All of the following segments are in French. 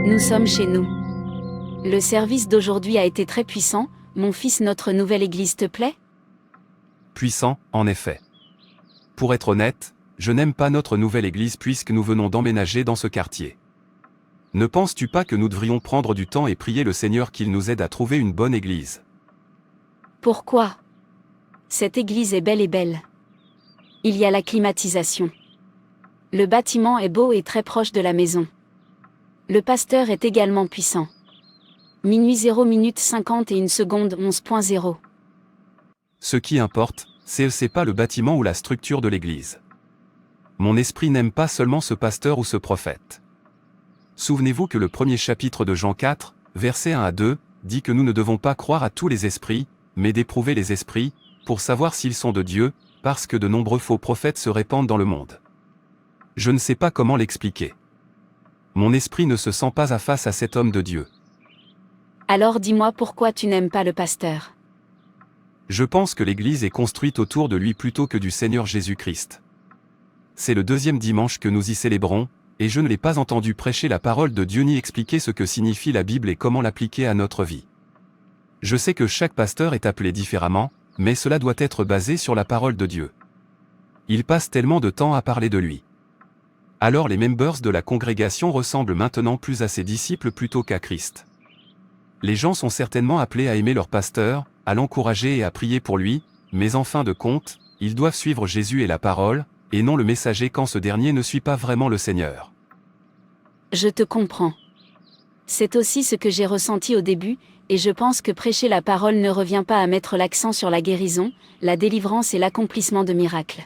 Nous sommes chez nous. Le service d'aujourd'hui a été très puissant. Mon fils, notre nouvelle église te plaît? Puissant, en effet. Pour être honnête, je n'aime pas notre nouvelle église puisque nous venons d'emménager dans ce quartier. Ne penses-tu pas que nous devrions prendre du temps et prier le Seigneur qu'il nous aide à trouver une bonne église? Pourquoi? Cette église est belle et belle. Il y a la climatisation. Le bâtiment est beau et très proche de la maison. Le pasteur est également puissant. Minuit 0 minute 51 secondes 11.0. Ce qui importe, c'est pas le bâtiment ou la structure de l'église. Mon esprit n'aime pas seulement ce pasteur ou ce prophète. Souvenez-vous que le premier chapitre de Jean 4, versets 1 à 2, dit que nous ne devons pas croire à tous les esprits, mais d'éprouver les esprits, pour savoir s'ils sont de Dieu, parce que de nombreux faux prophètes se répandent dans le monde. Je ne sais pas comment l'expliquer. Mon esprit ne se sent pas face à cet homme de Dieu. Alors dis-moi pourquoi tu n'aimes pas le pasteur. Je pense que l'Église est construite autour de lui plutôt que du Seigneur Jésus-Christ. C'est le deuxième dimanche que nous y célébrons, et je ne l'ai pas entendu prêcher la parole de Dieu ni expliquer ce que signifie la Bible et comment l'appliquer à notre vie. Je sais que chaque pasteur est appelé différemment, mais cela doit être basé sur la parole de Dieu. Il passe tellement de temps à parler de lui. Alors les members de la congrégation ressemblent maintenant plus à ses disciples plutôt qu'à Christ. Les gens sont certainement appelés à aimer leur pasteur, à l'encourager et à prier pour lui, mais en fin de compte, ils doivent suivre Jésus et la parole, et non le messager quand ce dernier ne suit pas vraiment le Seigneur. Je te comprends. C'est aussi ce que j'ai ressenti au début, et je pense que prêcher la parole ne revient pas à mettre l'accent sur la guérison, la délivrance et l'accomplissement de miracles.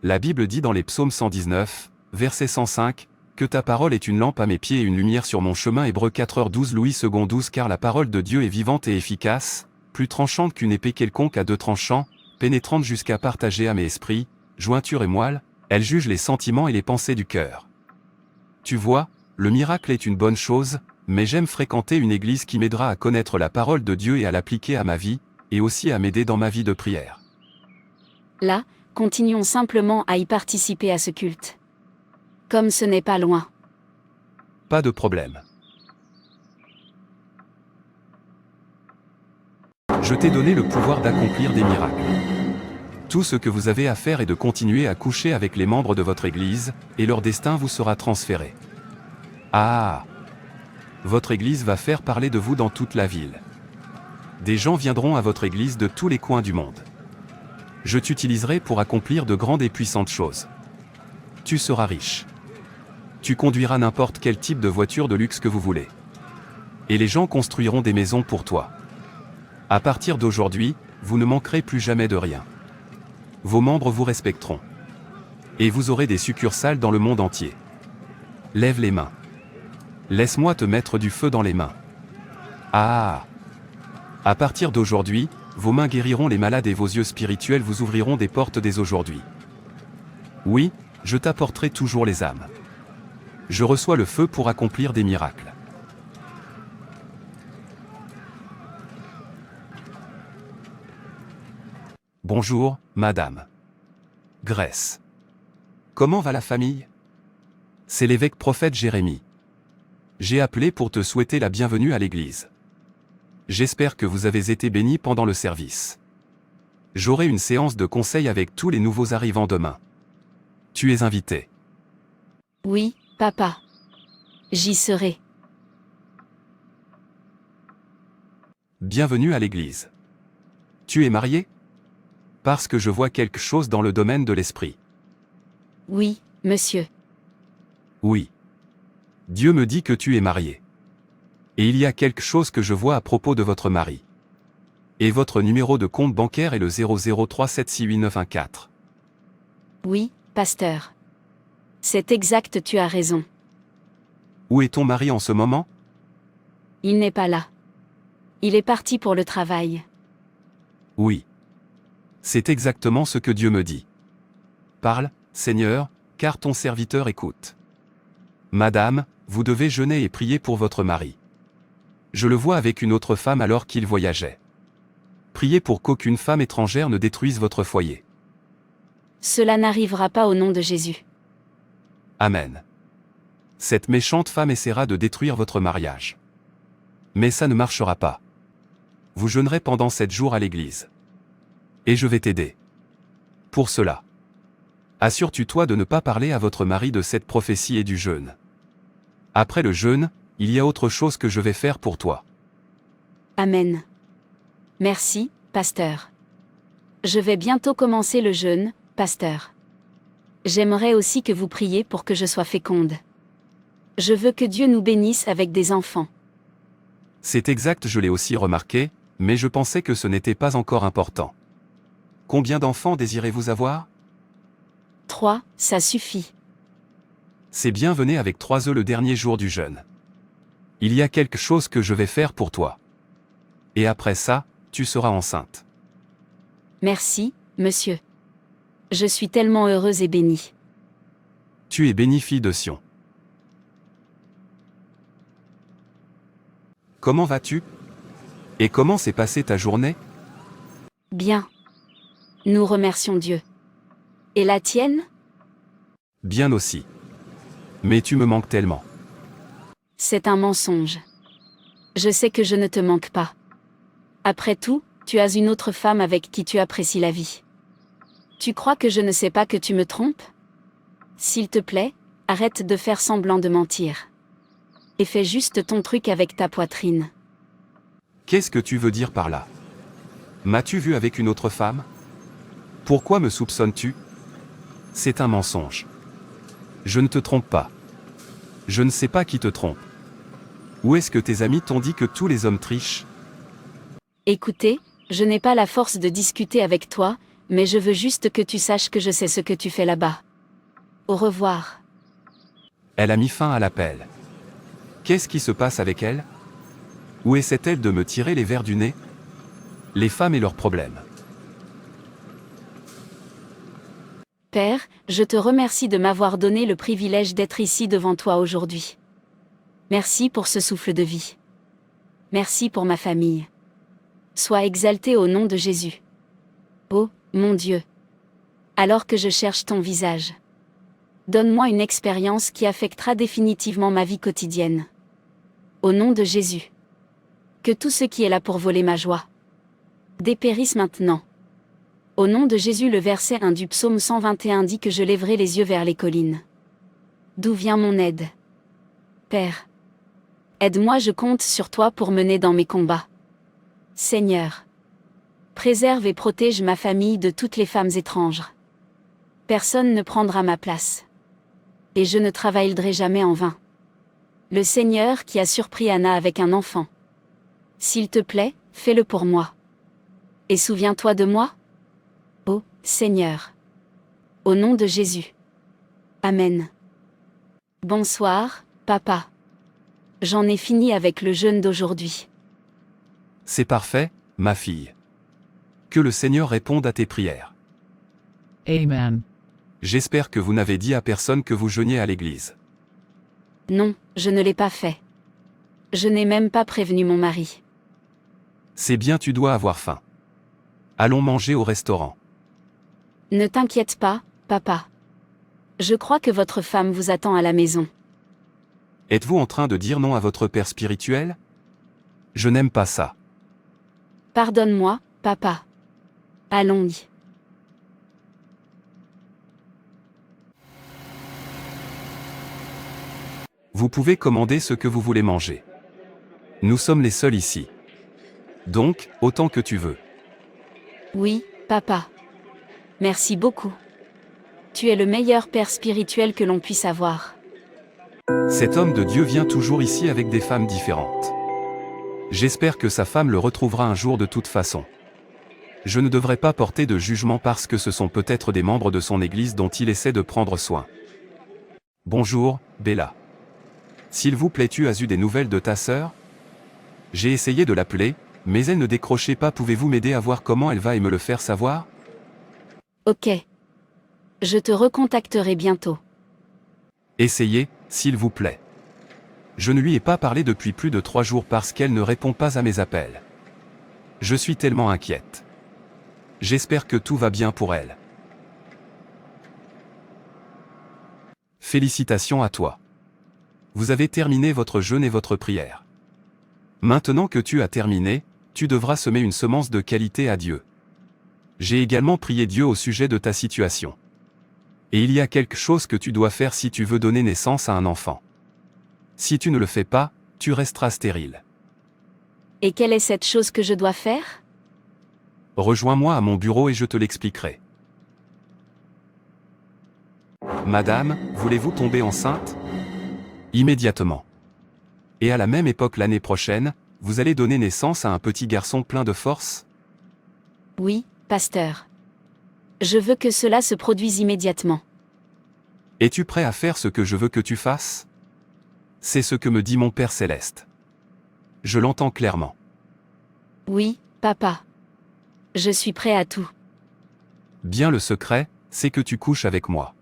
La Bible dit dans les psaumes 119, verset 105, que ta parole est une lampe à mes pieds et une lumière sur mon chemin. Hébreux 4h12 Louis II 12 Car la parole de Dieu est vivante et efficace, plus tranchante qu'une épée quelconque à deux tranchants, pénétrante jusqu'à partager âme et esprit, jointure et moelle, elle juge les sentiments et les pensées du cœur. Tu vois, le miracle est une bonne chose, mais j'aime fréquenter une église qui m'aidera à connaître la parole de Dieu et à l'appliquer à ma vie, et aussi à m'aider dans ma vie de prière. Là, continuons simplement à y participer à ce culte. Comme ce n'est pas loin. Pas de problème. Je t'ai donné le pouvoir d'accomplir des miracles. Tout ce que vous avez à faire est de continuer à coucher avec les membres de votre église, et leur destin vous sera transféré. Ah! Votre église va faire parler de vous dans toute la ville. Des gens viendront à votre église de tous les coins du monde. Je t'utiliserai pour accomplir de grandes et puissantes choses. Tu seras riche. Tu conduiras n'importe quel type de voiture de luxe que vous voulez. Et les gens construiront des maisons pour toi. À partir d'aujourd'hui, vous ne manquerez plus jamais de rien. Vos membres vous respecteront. Et vous aurez des succursales dans le monde entier. Lève les mains. Laisse-moi te mettre du feu dans les mains. Ah! À partir d'aujourd'hui, vos mains guériront les malades et vos yeux spirituels vous ouvriront des portes dès aujourd'hui. Oui, je t'apporterai toujours les âmes. Je reçois le feu pour accomplir des miracles. Bonjour, madame. Grèce. Comment va la famille? C'est l'évêque prophète Jérémie. J'ai appelé pour te souhaiter la bienvenue à l'église. J'espère que vous avez été bénis pendant le service. J'aurai une séance de conseil avec tous les nouveaux arrivants demain. Tu es invité. Oui, papa. J'y serai. Bienvenue à l'église. Tu es marié? Parce que je vois quelque chose dans le domaine de l'esprit. Oui, monsieur. Oui. Dieu me dit que tu es marié. Et il y a quelque chose que je vois à propos de votre mari. Et votre numéro de compte bancaire est le 0037689114. Oui, pasteur. C'est exact, tu as raison. Où est ton mari en ce moment? Il n'est pas là. Il est parti pour le travail. Oui. C'est exactement ce que Dieu me dit. Parle, Seigneur, car ton serviteur écoute. Madame, vous devez jeûner et prier pour votre mari. Je le vois avec une autre femme alors qu'il voyageait. Priez pour qu'aucune femme étrangère ne détruise votre foyer. Cela n'arrivera pas au nom de Jésus. Amen. Cette méchante femme essaiera de détruire votre mariage. Mais ça ne marchera pas. Vous jeûnerez pendant 7 jours à l'église. Et je vais t'aider. Pour cela, assures-tu-toi de ne pas parler à votre mari de cette prophétie et du jeûne. Après le jeûne, il y a autre chose que je vais faire pour toi. Amen. Merci, pasteur. Je vais bientôt commencer le jeûne, pasteur. J'aimerais aussi que vous priez pour que je sois féconde. Je veux que Dieu nous bénisse avec des enfants. C'est exact, je l'ai aussi remarqué, mais je pensais que ce n'était pas encore important. Combien d'enfants désirez-vous avoir? 3, ça suffit. C'est bien, venez avec 3 œufs le dernier jour du jeûne. Il y a quelque chose que je vais faire pour toi. Et après ça, tu seras enceinte. Merci, monsieur. Je suis tellement heureuse et bénie. Tu es bénie, fille de Sion. Comment vas-tu? Et comment s'est passée ta journée? Bien. Nous remercions Dieu. Et la tienne? Bien aussi. Mais tu me manques tellement. C'est un mensonge. Je sais que je ne te manque pas. Après tout, tu as une autre femme avec qui tu apprécies la vie. Tu crois que je ne sais pas que tu me trompes? S'il te plaît, arrête de faire semblant de mentir. Et fais juste ton truc avec ta poitrine. Qu'est-ce que tu veux dire par là? M'as-tu vu avec une autre femme? Pourquoi me soupçonnes-tu? C'est un mensonge. Je ne te trompe pas. Je ne sais pas qui te trompe. Où est-ce que tes amis t'ont dit que tous les hommes trichent? Écoutez, je n'ai pas la force de discuter avec toi, mais je veux juste que tu saches que je sais ce que tu fais là-bas. Au revoir. Elle a mis fin à l'appel. Qu'est-ce qui se passe avec elle? Où essaie-t-elle de me tirer les vers du nez? Les femmes et leurs problèmes. Père, je te remercie de m'avoir donné le privilège d'être ici devant toi aujourd'hui. Merci pour ce souffle de vie. Merci pour ma famille. Sois exalté au nom de Jésus. Oh, mon Dieu. Alors que je cherche ton visage. Donne-moi une expérience qui affectera définitivement ma vie quotidienne. Au nom de Jésus. Que tout ce qui est là pour voler ma joie dépérisse maintenant. Au nom de Jésus, le verset 1 du psaume 121 dit que je lèverai les yeux vers les collines. D'où vient mon aide? Père. Aide-moi, je compte sur toi pour mener dans mes combats. Seigneur. Préserve et protège ma famille de toutes les femmes étranges. Personne ne prendra ma place. Et je ne travaillerai jamais en vain. Le Seigneur qui a surpris Anna avec un enfant. S'il te plaît, fais-le pour moi. Et souviens-toi de moi? Oh, Seigneur. Au nom de Jésus. Amen. Bonsoir, papa. J'en ai fini avec le jeûne d'aujourd'hui. C'est parfait, ma fille. Que le Seigneur réponde à tes prières. Amen. J'espère que vous n'avez dit à personne que vous jeûniez à l'église. Non, je ne l'ai pas fait. Je n'ai même pas prévenu mon mari. C'est bien, tu dois avoir faim. Allons manger au restaurant. Ne t'inquiète pas, papa. Je crois que votre femme vous attend à la maison. Êtes-vous en train de dire non à votre père spirituel? Je n'aime pas ça. Pardonne-moi, papa. Allons-y. Vous pouvez commander ce que vous voulez manger. Nous sommes les seuls ici. Donc, autant que tu veux. Oui, papa. Merci beaucoup. Tu es le meilleur père spirituel que l'on puisse avoir. Cet homme de Dieu vient toujours ici avec des femmes différentes. J'espère que sa femme le retrouvera un jour de toute façon. Je ne devrais pas porter de jugement parce que ce sont peut-être des membres de son église dont il essaie de prendre soin. Bonjour, Bella. S'il vous plaît, tu as eu des nouvelles de ta sœur? J'ai essayé de l'appeler, mais elle ne décrochait pas. Pouvez-vous m'aider à voir comment elle va et me le faire savoir? Ok. Je te recontacterai bientôt. Essayez, s'il vous plaît. Je ne lui ai pas parlé depuis plus de 3 jours parce qu'elle ne répond pas à mes appels. Je suis tellement inquiète. J'espère que tout va bien pour elle. Félicitations à toi. Vous avez terminé votre jeûne et votre prière. Maintenant que tu as terminé, tu devras semer une semence de qualité à Dieu. J'ai également prié Dieu au sujet de ta situation. Et il y a quelque chose que tu dois faire si tu veux donner naissance à un enfant. Si tu ne le fais pas, tu resteras stérile. Et quelle est cette chose que je dois faire? Rejoins-moi à mon bureau et je te l'expliquerai. Madame, voulez-vous tomber enceinte? Immédiatement. Et à la même époque l'année prochaine, vous allez donner naissance à un petit garçon plein de force? Oui, pasteur. Je veux que cela se produise immédiatement. Es-tu prêt à faire ce que je veux que tu fasses? C'est ce que me dit mon Père céleste. Je l'entends clairement. Oui, papa. Je suis prêt à tout. Bien, le secret, c'est que tu couches avec moi.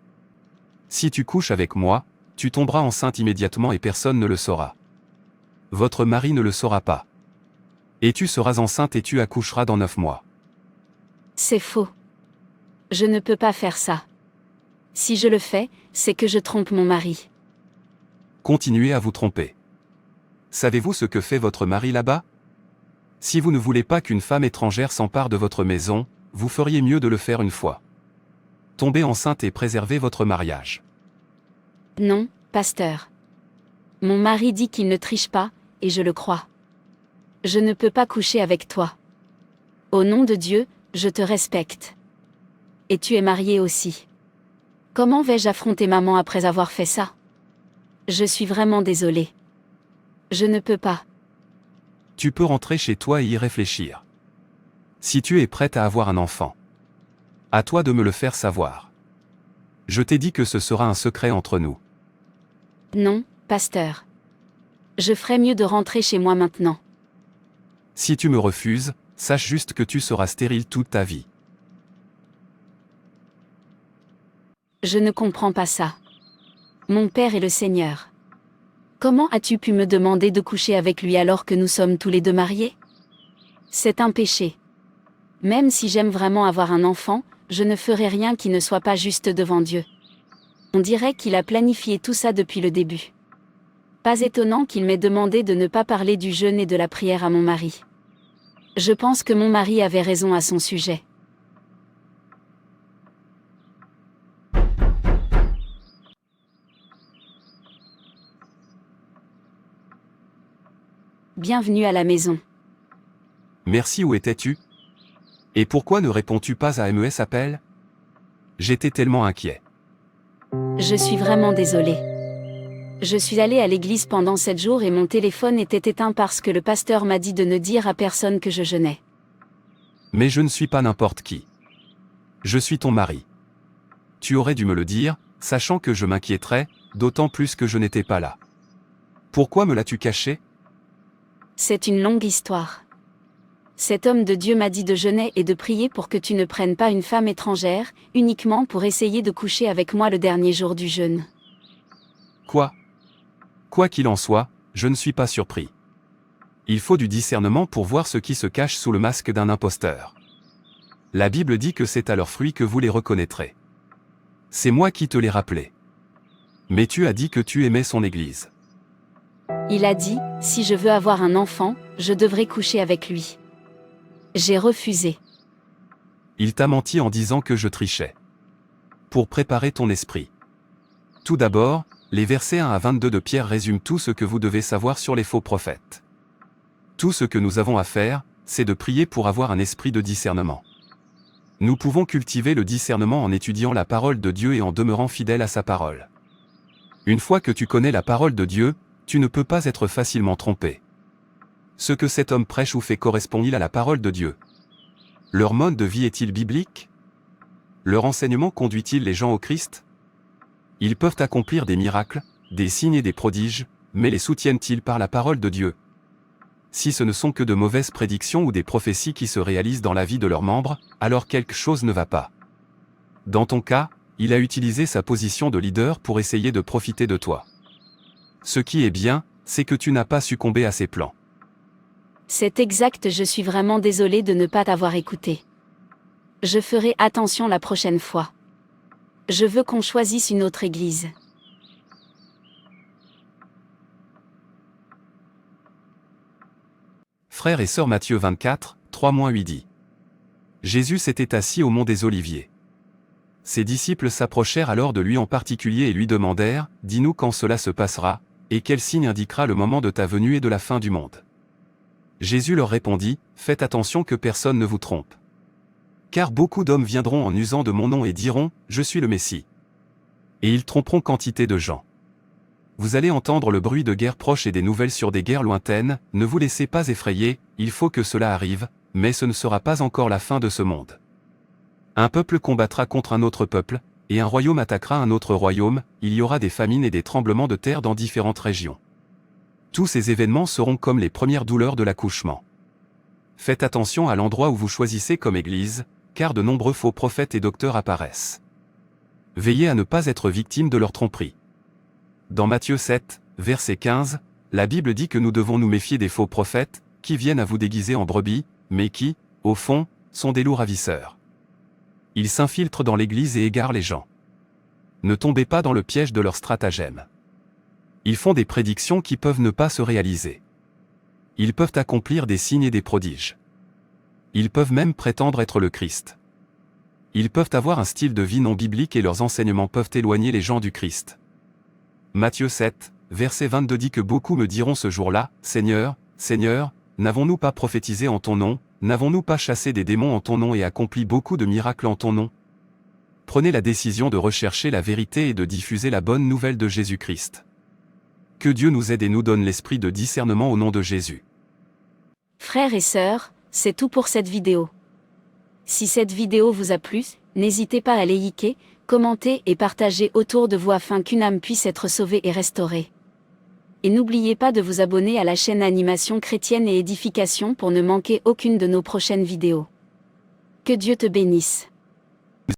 Si tu couches avec moi, tu tomberas enceinte immédiatement et personne ne le saura. Votre mari ne le saura pas. Et tu seras enceinte et tu accoucheras dans 9 mois. C'est faux. Je ne peux pas faire ça. Si je le fais, c'est que je trompe mon mari. Continuez à vous tromper. Savez-vous ce que fait votre mari là-bas? Si vous ne voulez pas qu'une femme étrangère s'empare de votre maison, vous feriez mieux de le faire une fois. Tombez enceinte et préservez votre mariage. Non, pasteur. Mon mari dit qu'il ne triche pas, et je le crois. Je ne peux pas coucher avec toi. Au nom de Dieu, je te respecte. Et tu es marié aussi. Comment vais-je affronter maman après avoir fait ça? Je suis vraiment désolée. Je ne peux pas. Tu peux rentrer chez toi et y réfléchir. Si tu es prête à avoir un enfant, à toi de me le faire savoir. Je t'ai dit que ce sera un secret entre nous. Non, pasteur. Je ferais mieux de rentrer chez moi maintenant. Si tu me refuses, sache juste que tu seras stérile toute ta vie. Je ne comprends pas ça. Mon père est le Seigneur. Comment as-tu pu me demander de coucher avec lui alors que nous sommes tous les deux mariés? C'est un péché. Même si j'aime vraiment avoir un enfant, je ne ferai rien qui ne soit pas juste devant Dieu. On dirait qu'il a planifié tout ça depuis le début. Pas étonnant qu'il m'ait demandé de ne pas parler du jeûne et de la prière à mon mari. Je pense que mon mari avait raison à son sujet. Bienvenue à la maison. Merci, où étais-tu? Et pourquoi ne réponds-tu pas à MES appel? J'étais tellement inquiet. Je suis vraiment désolée. Je suis allée à l'église pendant 7 jours et mon téléphone était éteint parce que le pasteur m'a dit de ne dire à personne que je jeûnais. Mais je ne suis pas n'importe qui. Je suis ton mari. Tu aurais dû me le dire, sachant que je m'inquiéterais, d'autant plus que je n'étais pas là. Pourquoi me l'as-tu caché? C'est une longue histoire. Cet homme de Dieu m'a dit de jeûner et de prier pour que tu ne prennes pas une femme étrangère, uniquement pour essayer de coucher avec moi le dernier jour du jeûne. Quoi? Quoi qu'il en soit, je ne suis pas surpris. Il faut du discernement pour voir ce qui se cache sous le masque d'un imposteur. La Bible dit que c'est à leurs fruits que vous les reconnaîtrez. C'est moi qui te l'ai rappelé. Mais tu as dit que tu aimais son Église. Il a dit, si je veux avoir un enfant, je devrais coucher avec lui. J'ai refusé. Il t'a menti en disant que je trichais. Pour préparer ton esprit. Tout d'abord, les versets 1 à 22 de Pierre résument tout ce que vous devez savoir sur les faux prophètes. Tout ce que nous avons à faire, c'est de prier pour avoir un esprit de discernement. Nous pouvons cultiver le discernement en étudiant la parole de Dieu et en demeurant fidèle à sa parole. Une fois que tu connais la parole de Dieu, tu ne peux pas être facilement trompé. Ce que cet homme prêche ou fait correspond-il à la parole de Dieu? Leur mode de vie est-il biblique? Leur enseignement conduit-il les gens au Christ? Ils peuvent accomplir des miracles, des signes et des prodiges, mais les soutiennent-ils par la parole de Dieu? Si ce ne sont que de mauvaises prédictions ou des prophéties qui se réalisent dans la vie de leurs membres, alors quelque chose ne va pas. Dans ton cas, il a utilisé sa position de leader pour essayer de profiter de toi. Ce qui est bien, c'est que tu n'as pas succombé à ses plans. C'est exact, je suis vraiment désolée de ne pas t'avoir écouté. Je ferai attention la prochaine fois. Je veux qu'on choisisse une autre église. Frères et sœurs, Matthieu 24, 3-8 dit. Jésus s'était assis au mont des Oliviers. Ses disciples s'approchèrent alors de lui en particulier et lui demandèrent, « Dis-nous quand cela se passera, et quel signe indiquera le moment de ta venue et de la fin du monde ?» Jésus leur répondit, « Faites attention que personne ne vous trompe. Car beaucoup d'hommes viendront en usant de mon nom et diront, « Je suis le Messie. » Et ils tromperont quantité de gens. Vous allez entendre le bruit de guerres proches et des nouvelles sur des guerres lointaines, ne vous laissez pas effrayer, il faut que cela arrive, mais ce ne sera pas encore la fin de ce monde. Un peuple combattra contre un autre peuple, et un royaume attaquera un autre royaume, il y aura des famines et des tremblements de terre dans différentes régions. Tous ces événements seront comme les premières douleurs de l'accouchement. Faites attention à l'endroit où vous choisissez comme église, car de nombreux faux prophètes et docteurs apparaissent. Veillez à ne pas être victime de leur tromperie. Dans Matthieu 7, verset 15, la Bible dit que nous devons nous méfier des faux prophètes, qui viennent à vous déguiser en brebis, mais qui, au fond, sont des loups ravisseurs. Ils s'infiltrent dans l'église et égarent les gens. Ne tombez pas dans le piège de leur stratagème. Ils font des prédictions qui peuvent ne pas se réaliser. Ils peuvent accomplir des signes et des prodiges. Ils peuvent même prétendre être le Christ. Ils peuvent avoir un style de vie non biblique et leurs enseignements peuvent éloigner les gens du Christ. Matthieu 7, verset 22 dit que beaucoup me diront ce jour-là, « Seigneur, Seigneur, n'avons-nous pas prophétisé en ton nom, n'avons-nous pas chassé des démons en ton nom et accompli beaucoup de miracles en ton nom ?» Prenez la décision de rechercher la vérité et de diffuser la bonne nouvelle de Jésus-Christ. Que Dieu nous aide et nous donne l'esprit de discernement au nom de Jésus. Frères et sœurs, c'est tout pour cette vidéo. Si cette vidéo vous a plu, n'hésitez pas à liker, commenter et partager autour de vous afin qu'une âme puisse être sauvée et restaurée. Et n'oubliez pas de vous abonner à la chaîne Animation Chrétienne et Édification pour ne manquer aucune de nos prochaines vidéos. Que Dieu te bénisse.